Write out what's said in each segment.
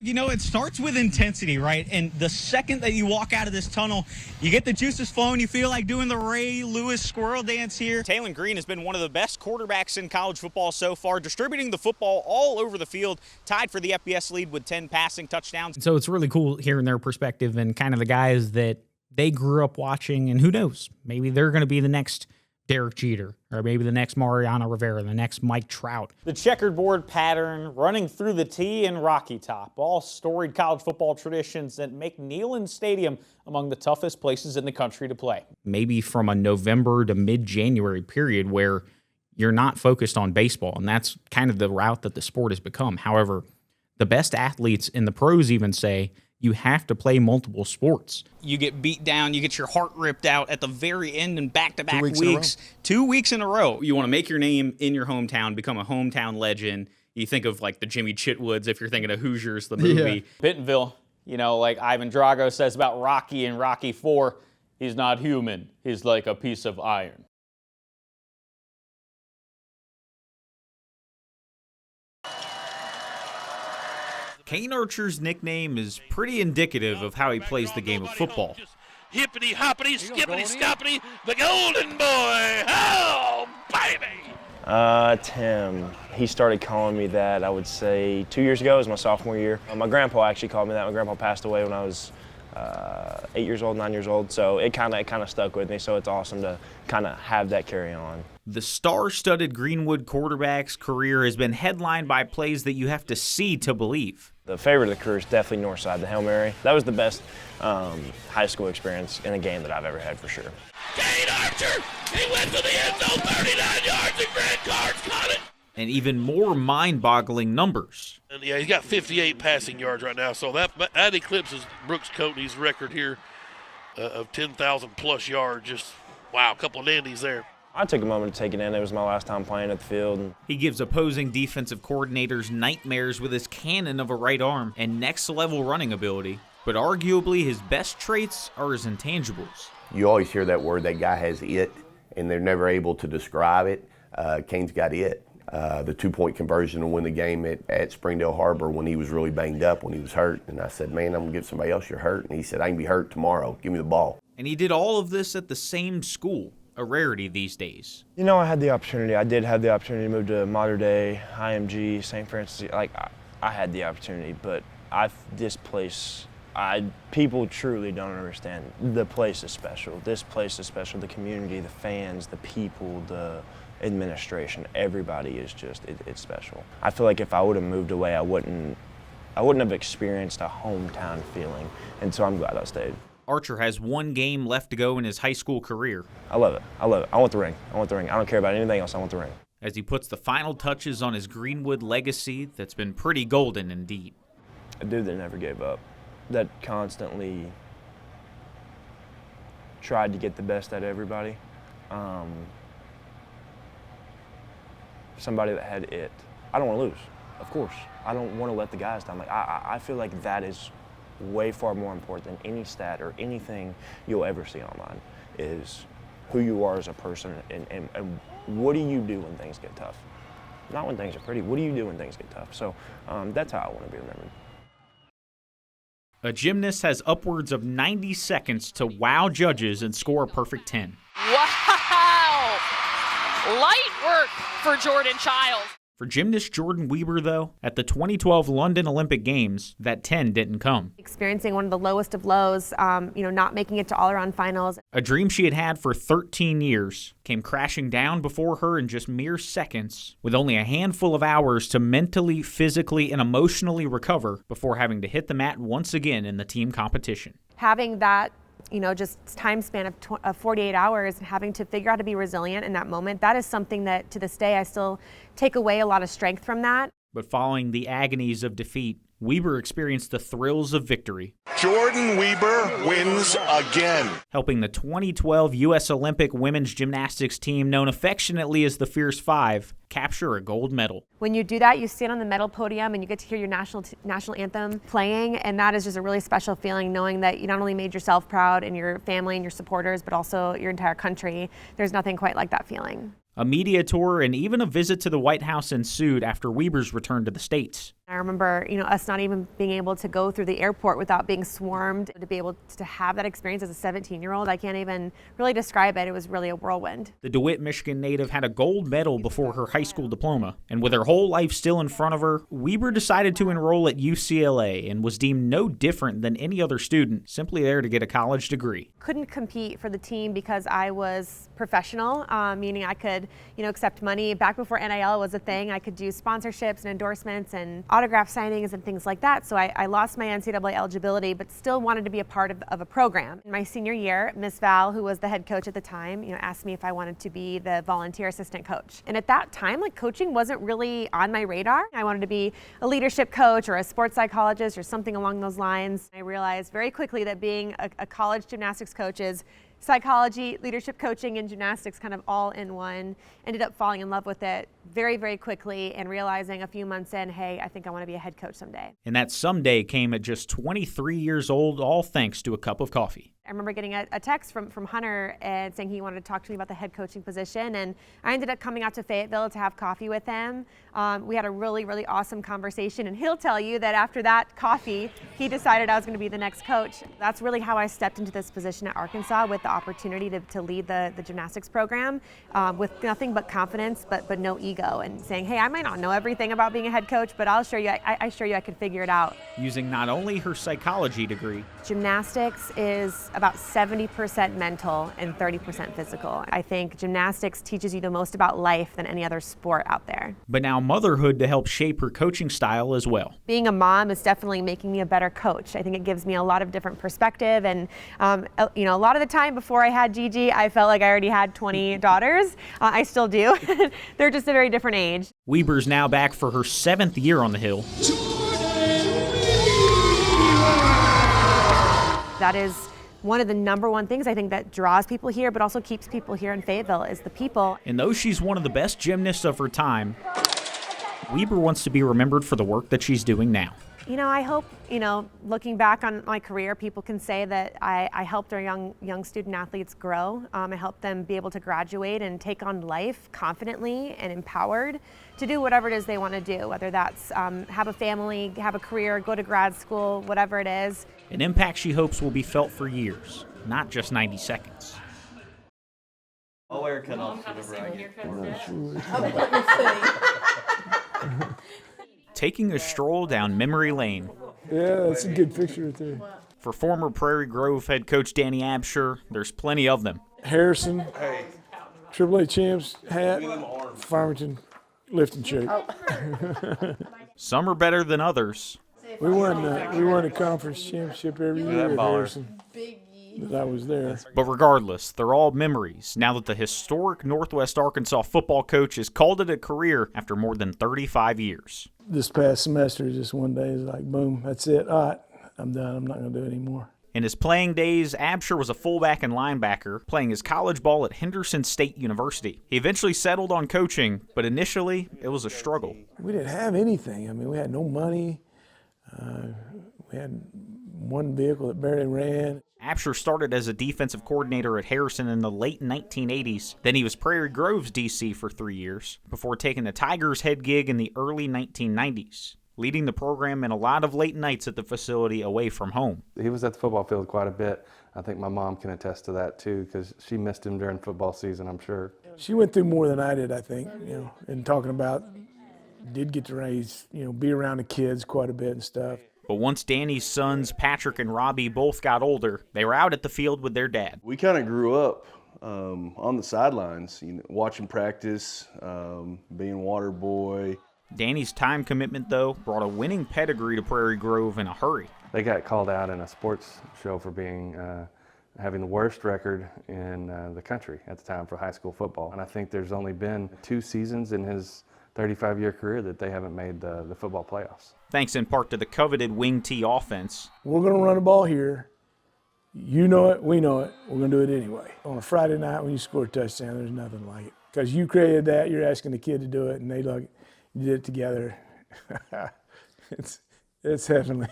You know, it starts with intensity, right? And the second that you walk out of this tunnel, you get the juices flowing. You feel like doing the Ray Lewis squirrel dance here. Taylen Green has been one of the best quarterbacks in college football so far, distributing the football all over the field, tied for the FBS lead with 10 passing touchdowns. So it's really cool hearing their perspective and kind of the guys that they grew up watching. And who knows, maybe they're going to be the next Derek Jeter, or maybe the next Mariano Rivera, the next Mike Trout. The checkerboard pattern, running through the T and Rocky Top, all storied college football traditions that make Neyland Stadium among the toughest places in the country to play. Maybe from a November to mid-January period where you're not focused on baseball, and that's kind of the route that the sport has become. However, the best athletes in the pros even say you have to play multiple sports. You get beat down, you get your heart ripped out at the very end in back-to-back weeks. 2 weeks in a row. You want to make your name in your hometown, become a hometown legend. You think of like the Jimmy Chitwoods if you're thinking of Hoosiers, the movie. Yeah. Bentonville, you know, like Ivan Drago says about Rocky in Rocky IV, he's not human. He's like a piece of iron. Kane Archer's nickname is pretty indicative of how he plays the game of football. Hippity hoppity, skippity scoppity, the golden boy, oh baby! Tim. He started calling me that, I would say, 2 years ago. It was my sophomore year. My grandpa actually called me that. My grandpa passed away when I was 8 years old, 9 years old. So it kind of stuck with me. So it's awesome to kind of have that carry on. The star-studded Greenwood quarterback's career has been headlined by plays that you have to see to believe. The favorite of the career is definitely Northside, the Hail Mary. That was the best high school experience in a game that I've ever had, for sure. Kane Archer, he went to the end zone, 39 yards, and Grant Cards caught it. And even more mind-boggling numbers. And yeah, he's got 58 passing yards right now, so that eclipses Brooks Coatney's record here of 10,000 plus yards. Just, wow, a couple of dandies there. I took a moment to take it in. It was my last time playing at the field. He gives opposing defensive coordinators nightmares with his cannon of a right arm and next-level running ability. But arguably his best traits are his intangibles. You always hear that word, that guy has it, and they're never able to describe it. Kane's got it. The two-point conversion to win the game at Springdale Harbor when he was really banged up, when he was hurt. And I said, man, I'm going to give somebody else your hurt. And he said, I can be hurt tomorrow. Give me the ball. And he did all of this at the same school. A rarity these days. You know, I had the opportunity. I did have the opportunity to move to Mater Dei, IMG, St. Francis. Like, I had the opportunity, but this place, people truly don't understand. The place is special. This place is special. The community, the fans, the people, the administration, everybody is just, it's special. I feel like if I would have moved away, I wouldn't have experienced a hometown feeling, and so I'm glad I stayed. Archer has one game left to go in his high school career. I love it. I love it. I want the ring. I want the ring. I don't care about anything else. I want the ring. As he puts the final touches on his Greenwood legacy that's been pretty golden indeed. A dude that never gave up, that constantly tried to get the best out of everybody. Somebody that had it. I don't want to lose, of course. I don't want to let the guys down. Like, I feel like that is way far more important than any stat or anything you'll ever see online, is who you are as a person and what do you do when things get tough. Not when things are pretty, what do you do when things get tough? So that's how I want to be remembered. A gymnast has upwards of 90 seconds to wow judges and score a perfect 10. Wow! Light work for Jordan Chiles. For gymnast Jordan Weber, though, at the 2012 London Olympic Games, that 10 didn't come. Experiencing one of the lowest of lows, not making it to all-around finals. A dream she had had for 13 years came crashing down before her in just mere seconds, with only a handful of hours to mentally, physically, and emotionally recover before having to hit the mat once again in the team competition. Having that just time span of 48 hours and having to figure out how to be resilient in that moment, that is something that to this day I still take away a lot of strength from that. But following the agonies of defeat, Weber experienced the thrills of victory. Jordan Weber wins again. Helping the 2012 U.S. Olympic women's gymnastics team, known affectionately as the Fierce Five, capture a gold medal. When you do that, you stand on the medal podium and you get to hear your national anthem playing, and that is just a really special feeling, knowing that you not only made yourself proud and your family and your supporters, but also your entire country. There's nothing quite like that feeling. A media tour and even a visit to the White House ensued after Weber's return to the States. I remember, us not even being able to go through the airport without being swarmed. To be able to have that experience as a 17-year-old, I can't even really describe it. It was really a whirlwind. The DeWitt, Michigan native had a gold medal before her high school diploma, and with her whole life still in front of her, Weber decided to enroll at UCLA and was deemed no different than any other student, simply there to get a college degree. Couldn't compete for the team because I was professional, meaning I could, accept money. Back before NIL was a thing, I could do sponsorships and endorsements and autograph signings and things like that. So I lost my NCAA eligibility, but still wanted to be a part of a program. In my senior year, Miss Val, who was the head coach at the time, asked me if I wanted to be the volunteer assistant coach. And at that time, coaching wasn't really on my radar. I wanted to be a leadership coach or a sports psychologist or something along those lines. I realized very quickly that being a college gymnastics coach is psychology, leadership coaching, and gymnastics kind of all in one. Ended up falling in love with it very, very quickly and realizing a few months in, hey, I think I want to be a head coach someday. And that someday came at just 23 years old, all thanks to a cup of coffee. I remember getting a text from Hunter and saying he wanted to talk to me about the head coaching position, and I ended up coming out to Fayetteville to have coffee with him. We had a really, really awesome conversation, and he'll tell you that after that coffee, he decided I was going to be the next coach. That's really how I stepped into this position at Arkansas, with the opportunity to lead the gymnastics program with nothing but confidence, but no ego, and saying, hey, I might not know everything about being a head coach, but I'll show you, I assure you I can figure it out. Using not only her psychology degree, gymnastics is about 70% mental and 30% physical. I think gymnastics teaches you the most about life than any other sport out there. But now motherhood to help shape her coaching style as well. Being a mom is definitely making me a better coach. I think it gives me a lot of different perspective, and a lot of the time before I had Gigi, I felt like I already had 20 daughters. I still do. They're just a very different age. Weber's now back for her 7th year on the Hill. That is one of the number one things I think that draws people here, but also keeps people here in Fayetteville, is the people. And though she's one of the best gymnasts of her time, Weber wants to be remembered for the work that she's doing now. I hope, looking back on my career, people can say that I helped our young student athletes grow. I helped them be able to graduate and take on life confidently and empowered to do whatever it is they want to do, whether that's have a family, have a career, go to grad school, whatever it is. An impact she hopes will be felt for years, not just 90 seconds. I'll wear a cutoff Taking a stroll down memory lane. Yeah, that's a good picture right there. For former Prairie Grove head coach Danny Absher, there's plenty of them. Harrison, AAA champs hat, Farmington lift and shake. Some are better than others. We won a conference championship every year at Harrison. That I was there. But regardless, they're all memories now that the historic Northwest Arkansas football coach has called it a career after more than 35 years. This past semester, just one day, is like, boom, that's it. All right, I'm done. I'm not going to do it anymore. In his playing days, Absher was a fullback and linebacker, playing his college ball at Henderson State University. He eventually settled on coaching, but initially, it was a struggle. We didn't have anything. I mean, we had no money. We had one vehicle that barely ran. Absher started as a defensive coordinator at Harrison in the late 1980s. Then he was Prairie Grove's DC for 3 years, before taking the Tigers head gig in the early 1990s, leading the program in a lot of late nights at the facility away from home. He was at the football field quite a bit. I think my mom can attest to that too, because she missed him during football season, I'm sure. She went through more than I did, I think, and talking about, did get to raise, be around the kids quite a bit and stuff. But once Danny's sons, Patrick and Robbie, both got older, they were out at the field with their dad. We kind of grew up on the sidelines, watching practice, being water boy. Danny's time commitment, though, brought a winning pedigree to Prairie Grove in a hurry. They got called out in a sports show for having the worst record in the country at the time for high school football. And I think there's only been 2 seasons in his 35-year career that they haven't made the football playoffs. Thanks in part to the coveted wing T offense. We're going to run the ball here. You know it, we know it. We're going to do it anyway. On a Friday night when you score a touchdown, there's nothing like it. Because you created that, you're asking the kid to do it, and they did it together. It's heavenly.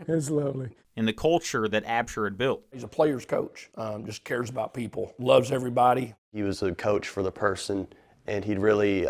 It's lovely. And the culture that Absher had built. He's a player's coach, just cares about people, loves everybody. He was a coach for the person, and he'd really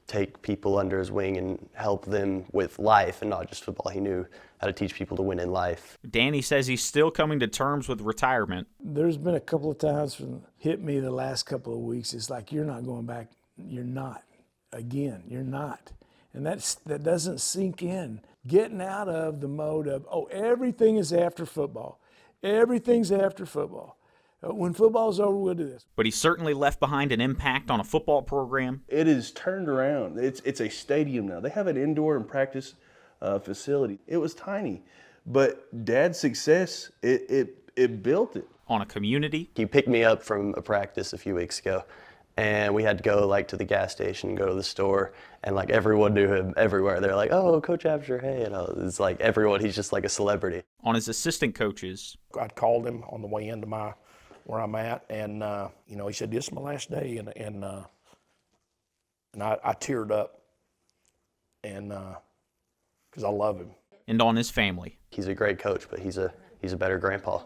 take people under his wing and help them with life and not just football. He knew how to teach people to win in life. Danny says he's still coming to terms with retirement. There's been a couple of times hit me the last couple of weeks. It's like, you're not going back. You're not. Again, you're not. And that doesn't sink in. Getting out of the mode of, oh, everything is after football. Everything's after football. When football's over, we'll do this. But he certainly left behind an impact on a football program. It is turned around. It's a stadium now. They have an indoor and practice facility. It was tiny, but Dad's success, it built it. On a community. He picked me up from a practice a few weeks ago, and we had to go to the gas station, go to the store, and everyone knew him everywhere. They're like, "Oh, Coach Absher, hey," it's like everyone. He's just like a celebrity. On his assistant coaches, I called him on the way into where I'm at, and he said, "This is my last day," and I teared up, and because I love him. And on his family. He's a great coach, but he's a better grandpa.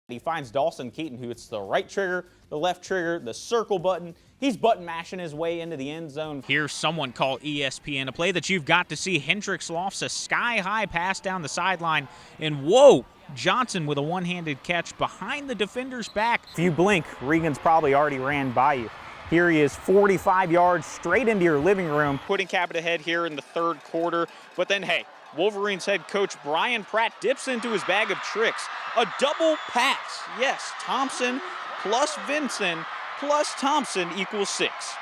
He finds Dawson Keaton, who hits the right trigger, the left trigger, the circle button. He's button mashing his way into the end zone. Here's someone call ESPN, a play that you've got to see. Hendricks lofts a sky-high pass down the sideline, and whoa, Johnson with a one-handed catch behind the defender's back. If you blink, Regan's probably already ran by you. Here he is, 45 yards straight into your living room. Putting Cabot ahead here in the third quarter, but then, hey, Wolverines head coach Brian Pratt dips into his bag of tricks. A double pass. Yes, Thompson plus Vinson plus Thompson equals 6.